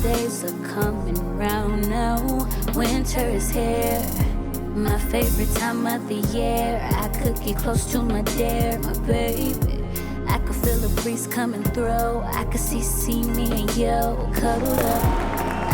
days are coming round now. Winter is here, my favorite time of the year. I could get close to my dear, my baby. I could feel the breeze coming through. I could see me and you cuddled up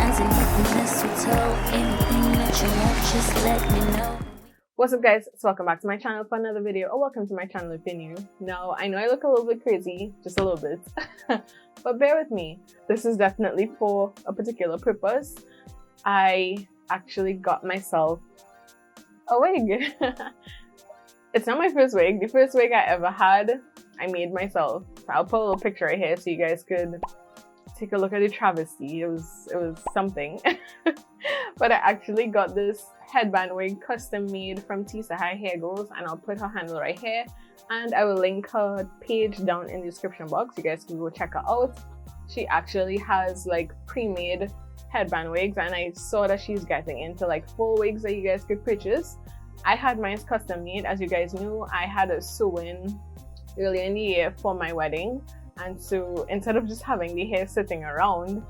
underneath the mistletoe. Anything that you want, just let me know. What's up, guys? So welcome back to my channel for another video, or welcome to my channel if you're new. Now, I know I look a little bit crazy, just a little bit, but bear with me. This is definitely for a particular purpose. I actually got myself a wig. It's not my first wig. The first wig I ever had, I made myself. I'll put a little picture right here so you guys could take a look at the travesty. It was something. But I actually got this headband wig custom made from Tisa Hair Goals, and I'll put her handle right here, and I will link her page down in the description box. You guys can go check her out. She actually has like pre-made headband wigs, and I saw that she's getting into like full wigs that you guys could purchase. I had mine custom made. As you guys knew, I had a sew-in earlier in the year for my wedding, and so instead of just having the hair sitting around,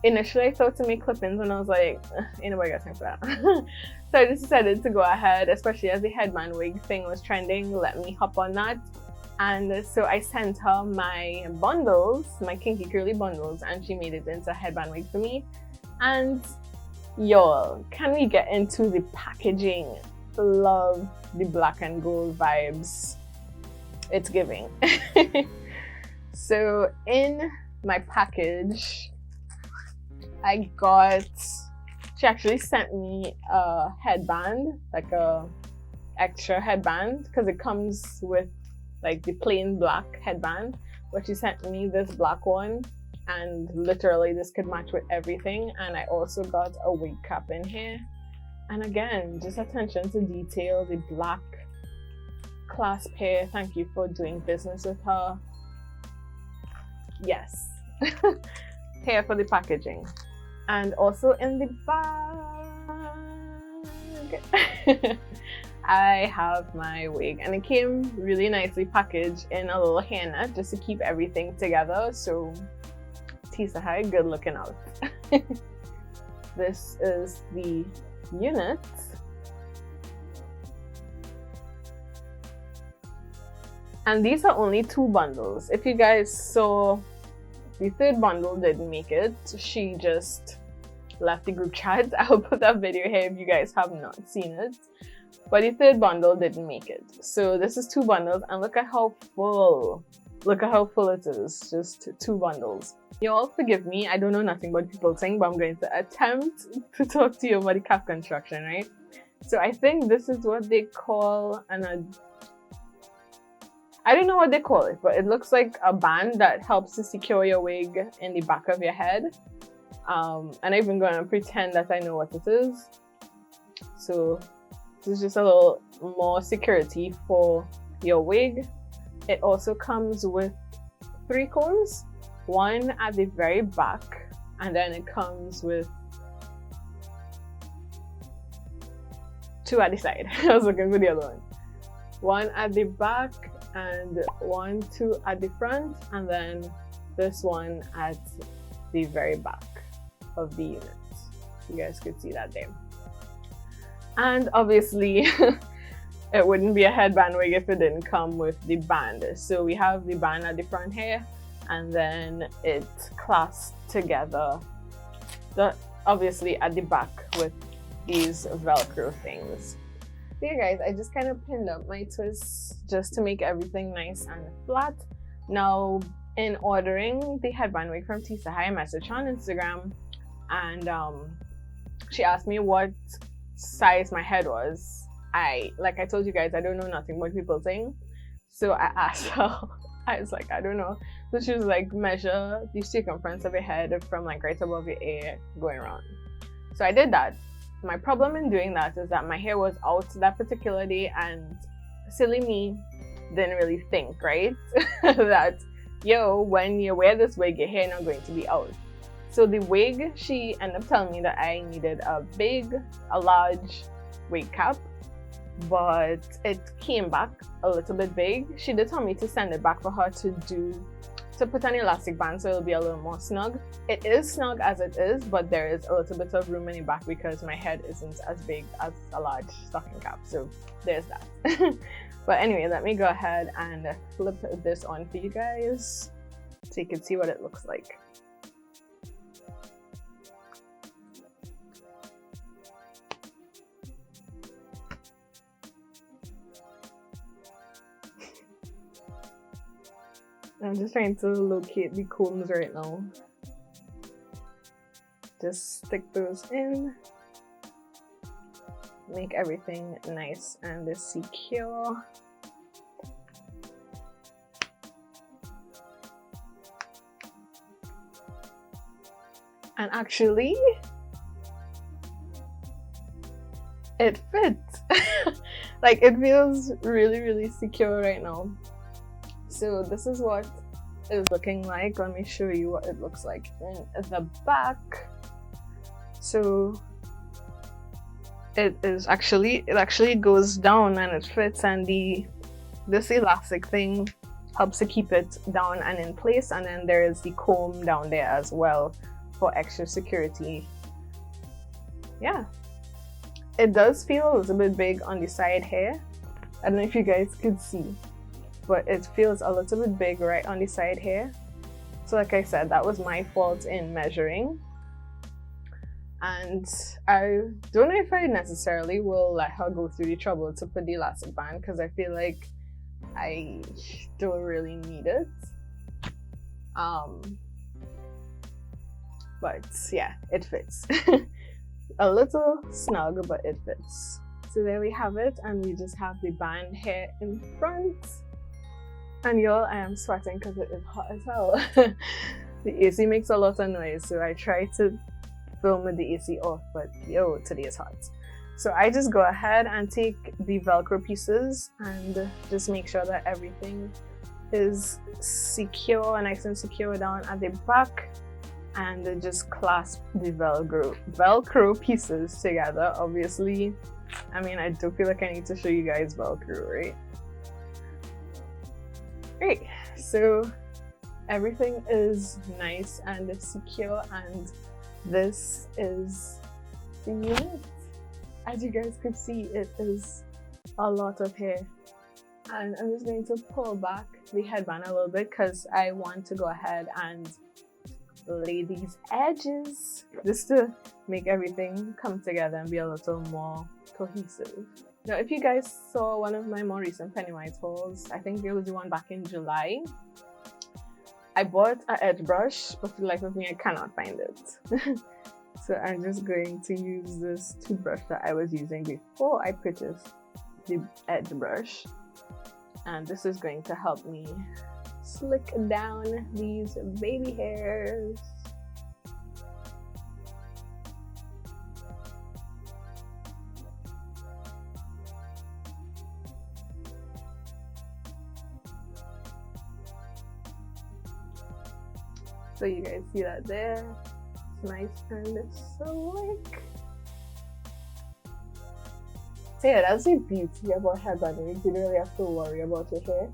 initially I thought to make clip-ins, and I was like, ain't nobody got time for that. So I just decided to go ahead, especially as the headband wig thing was trending, let me hop on that. And so I sent her my bundles, my kinky curly bundles, and she made it into a headband wig for me. And y'all, can we get into the packaging? Love the black and gold vibes it's giving. So in my package, I got, she actually sent me a headband, like a extra headband, because it comes with like the plain black headband, but she sent me this black one, and literally this could match with everything. And I also got a wig cap in here, and again, just attention to detail, the black clasp hair. Thank you for doing business with her. Yes. Here for the packaging. And also in the bag, I have my wig, and it came really nicely packaged in a little hairnet just to keep everything together. So Tisa Hai, good looking out. This is the unit. And these are only 2 bundles. If you guys saw, the 3rd bundle didn't make it. She just left the group chat. I'll put that video here if you guys have not seen it. But the 3rd bundle didn't make it. So this is 2 bundles, and look at how full. Look at how full it is. Just 2 bundles. You all forgive me. I don't know nothing about people saying, but I'm going to attempt to talk to you about the cap construction, right? So I think this is what they call I don't know what they call it, but it looks like a band that helps to secure your wig in the back of your head. And I'm even going to pretend that I know what it is. So this is just a little more security for your wig. It also comes with 3 combs, 1 at the very back, and then it comes with 2 at the side. I was looking for the other one. 1 at the back, and 1, 2 at the front, and then this one at the very back of the unit. You guys could see that there. And obviously it wouldn't be a headband wig if it didn't come with the band. So we have the band at the front here, and then it clasps together obviously at the back with these Velcro things. Yeah, guys, I just kind of pinned up my twists just to make everything nice and flat. Now, in ordering the headband wig from Tisa Hai, I messaged her on Instagram, and she asked me what size my head was. Like I told you guys, I don't know nothing about people saying. So I asked her, I was like, I don't know. So she was like, measure the circumference of your head from like right above your ear going around. So I did that. My problem in doing that is that my hair was out that particular day, and silly me didn't really think, right? That, yo, when you wear this wig, your hair not going to be out. So the wig, she ended up telling me that I needed a large wig cap, but it came back a little bit big. She did tell me to send it back for her to to put an elastic band so it'll be a little more snug. It is snug as it is, but there is a little bit of room in the back because my head isn't as big as a large stocking cap, so there's that. But anyway, let me go ahead and flip this on for you guys so you can see what it looks like. I'm just trying to locate the combs right now. Just stick those in. Make everything nice and secure. And actually, it fits. Like, it feels really, really secure right now. So this is what it's looking like. Let me show you what it looks like in the back. So it actually goes down and it fits, and this elastic thing helps to keep it down and in place, and then there is the comb down there as well for extra security. Yeah, it does feel a little bit big on the side here. I don't know if you guys could see, but it feels a little bit big right on the side here. So like I said, that was my fault in measuring. And I don't know if I necessarily will let her go through the trouble to put the elastic band, because I feel like I don't really need it. But yeah, it fits. A little snug, but it fits. So there we have it, and we just have the band here in front. And y'all, I am sweating because it is hot as hell. The AC makes a lot of noise, so I try to film with the AC off, but yo, today is hot. So I just go ahead and take the Velcro pieces and just make sure that everything is secure, nice and secure down at the back, and then just clasp the Velcro pieces together. Obviously, I mean, I do feel like I need to show you guys Velcro, right? Great, so everything is nice and secure, and this is the unit. As you guys could see, it is a lot of hair, and I'm just going to pull back the headband a little bit because I want to go ahead and lay these edges just to make everything come together and be a little more cohesive. Now, if you guys saw one of my more recent Pennywise hauls, I think it was the one back in July, I bought an edge brush, but for the life of me, I cannot find it. So I'm just going to use this toothbrush that I was using before I purchased the edge brush. And this is going to help me slick down these baby hairs. So you guys see that there? It's nice and slick. So yeah, that's the beauty about headband wigs. You don't really have to worry about your hair.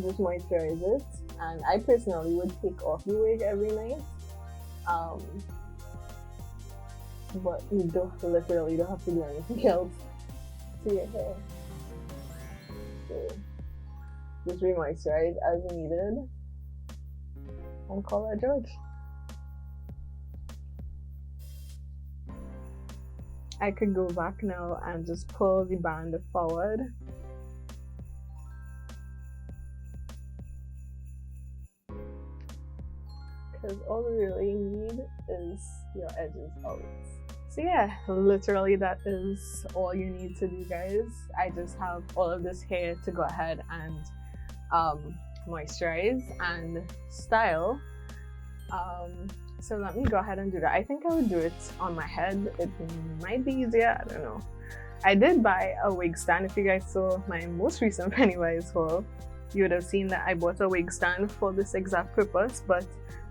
Just moisturize it. And I personally would take off the wig every night. But you literally don't have to do anything else to your hair. So just re-moisturize as needed. And call it George. I could go back now and just pull the band forward. Because all we really need is your edges out. So yeah, literally that is all you need to do, guys. I just have all of this hair to go ahead and moisturize and style. So let me go ahead and do that. I think I would do it on my head. It might be easier, I don't know. I did buy a wig stand. If you guys saw my most recent Pennywise haul, you would have seen that I bought a wig stand for this exact purpose, but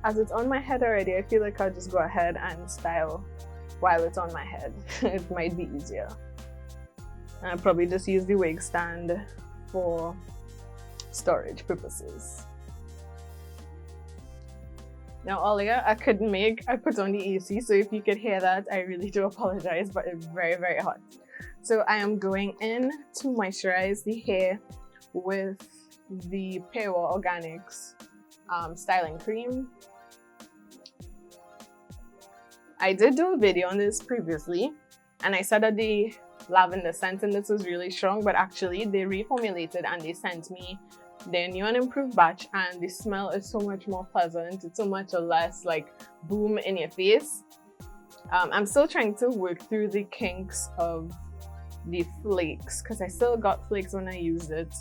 as it's on my head already, I feel like I'll just go ahead and style while it's on my head. It might be easier. And I'll probably just use the wig stand for storage purposes. Now earlier I couldn't make, I put on the AC, so if you could hear that, I really do apologize, but it's very, very hot. So I am going in to moisturize the hair with the Pyua Organics styling cream. I did do a video on this previously, and I said that the lavender scent in this was really strong, but actually they reformulated and they sent me their new and improved batch, and the smell is so much more pleasant. It's so much less like boom in your face. I'm still trying to work through the kinks of the flakes, because I still got flakes when I used it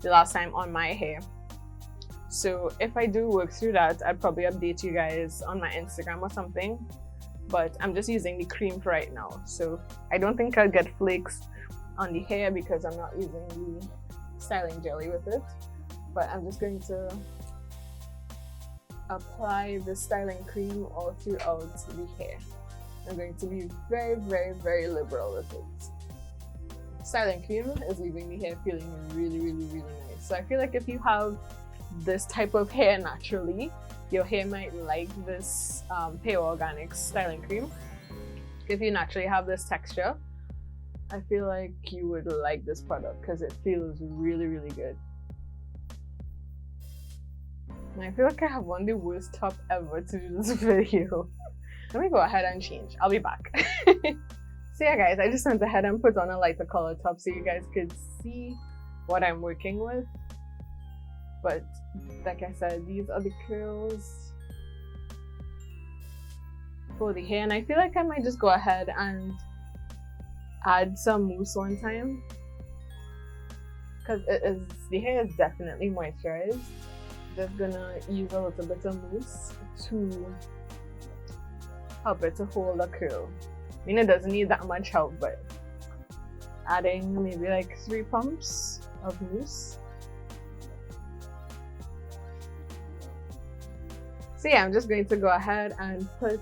the last time on my hair. So if I do work through that, I'd probably update you guys on my Instagram or something. But I'm just using the cream for right now, so I don't think I'll get flakes on the hair because I'm not using the styling jelly with it. But I'm just going to apply the styling cream all throughout the hair. I'm going to be very, very, very liberal with it. Styling cream is leaving the hair feeling really, really, really nice. So I feel like if you have this type of hair naturally, your hair might like this Pyua Organics styling cream. If you naturally have this texture, I feel like you would like this product because it feels really, really good. And I feel like I have on the worst top ever to do this video. Let me go ahead and change. I'll be back. So yeah guys, I just went ahead and put on a lighter color top so you guys could see what I'm working with. But like I said, these are the curls for the hair, and I feel like I might just go ahead and add some mousse one time because the hair is definitely moisturized. Just gonna use a little bit of mousse to help it to hold a curl. I mean, it doesn't need that much help, but adding maybe like 3 pumps of mousse. So yeah, I'm just going to go ahead and put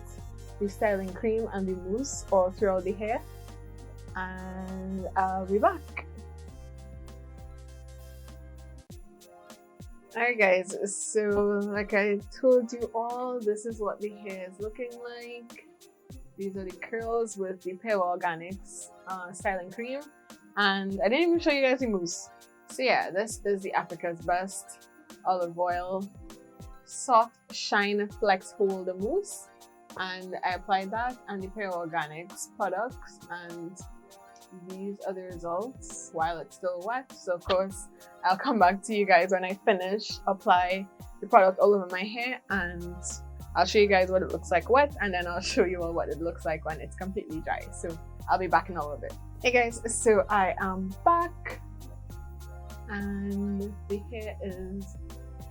the styling cream and the mousse all throughout the hair, and I'll be back. Alright guys, so like I told you all, this is what the hair is looking like. These are the curls with the Pyua Organics styling cream, and I didn't even show you guys the mousse. So yeah, this is the Africa's Best Olive Oil Soft Shine Flex Hold Mousse, and I applied that and the Pyua Organics products, and these are the results while it's still wet. So of course I'll come back to you guys when I finish apply the product all over my hair, and I'll show you guys what it looks like wet, and then I'll show you all what it looks like when it's completely dry. So I'll be back in a little bit. Hey guys, so I am back and the hair is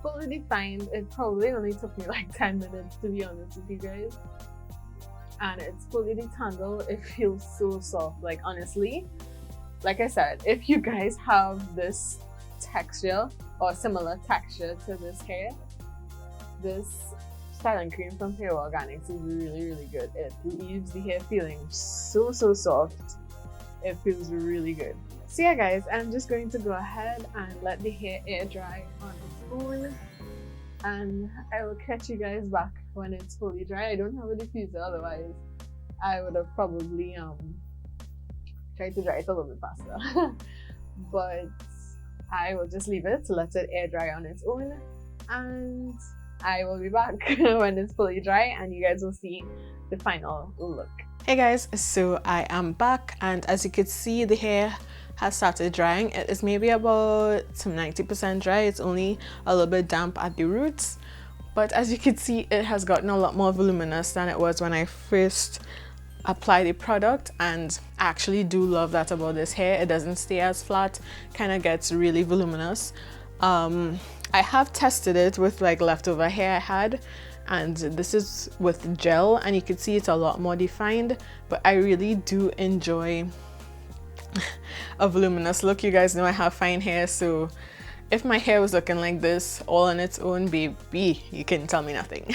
fully defined. It probably only took me like 10 minutes to be honest with you guys, and it's fully detangled. It feels so soft. Like honestly, like I said, if you guys have this texture or similar texture to this hair, this styling cream from Pyua Organics is really, really good. It leaves the hair feeling so soft. It feels really good. So yeah guys, I'm just going to go ahead and let the hair air dry on its own, and I will catch you guys back when it's fully dry. I don't have a diffuser, otherwise I would have probably tried to dry it a little bit faster. But I will just leave it to let it air dry on its own, and I will be back when it's fully dry and you guys will see the final look. Hey guys, so I am back, and as you can see, the hair has started drying. It is maybe about some 90% dry. It's only a little bit damp at the roots, but as you can see, it has gotten a lot more voluminous than it was when I first applied the product, and I actually do love that about this hair. It doesn't stay as flat, kind of gets really voluminous. I have tested it with like leftover hair I had, and this is with gel, and you can see it's a lot more defined, but I really do enjoy a voluminous look. You guys know I have fine hair, so if my hair was looking like this all on its own, baby, you can tell me nothing.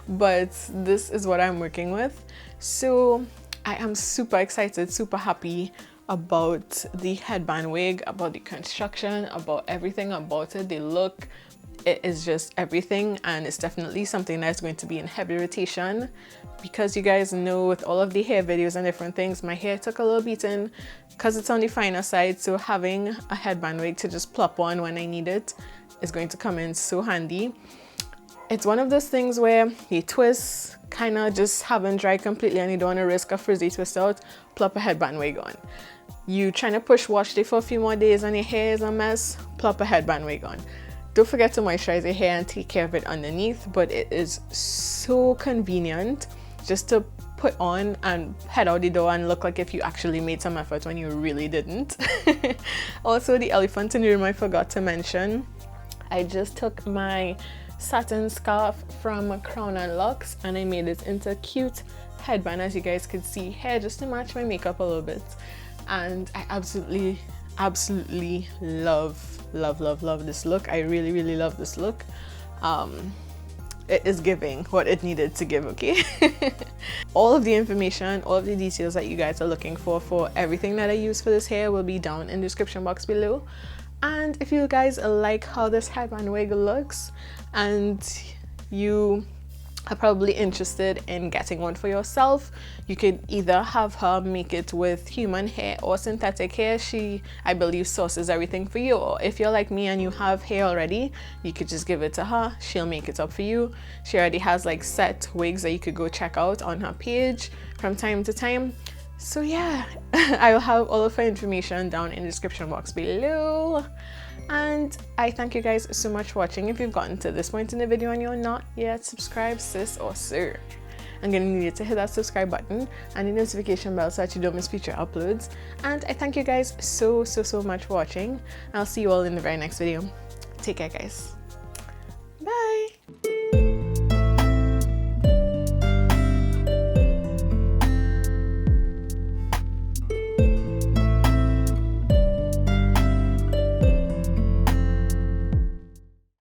But this is what I'm working with, so I am super excited, super happy about the headband wig, about the construction, about everything about it. The look it is just everything, and it's definitely something that's going to be in heavy rotation because you guys know with all of the hair videos and different things, my hair took a little beating because it's on the finer side, so having a headband wig to just plop on when I need it is going to come in so handy. It's one of those things where you twist, kind of just haven't dried completely and you don't want to risk a frizzy twist out, plop a headband wig on. You trying to push wash it for a few more days and your hair is a mess, plop a headband wig on. Don't forget to moisturize your hair and take care of it underneath, but it is so convenient just to put on and head out the door and look like if you actually made some effort when you really didn't. Also, the elephant in the room I forgot to mention, I just took my satin scarf from Creme and Luxe and I made it into a cute headband, as you guys could see here, just to match my makeup a little bit. And I absolutely love this look. I really love this look. It is giving what it needed to give, okay? All of the information, all of the details that you guys are looking for everything that I use for this hair will be down in the description box below. And if you guys like how this headband wig looks and you are probably interested in getting one for yourself, you could either have her make it with human hair or synthetic hair. She, I believe, sources everything for you. Or if you're like me and you have hair already, you could just give it to her, she'll make it up for you. She already has like set wigs that you could go check out on her page from time to time. So yeah, I will have all of her information down in the description box below. And I thank you guys so much for watching. If you've gotten to this point in the video and you're not yet subscribed, sis or sir, I'm gonna need you to hit that subscribe button and the notification bell so that you don't miss future uploads. And I thank you guys so much for watching. I'll see you all in the very next video. Take care, guys. Bye.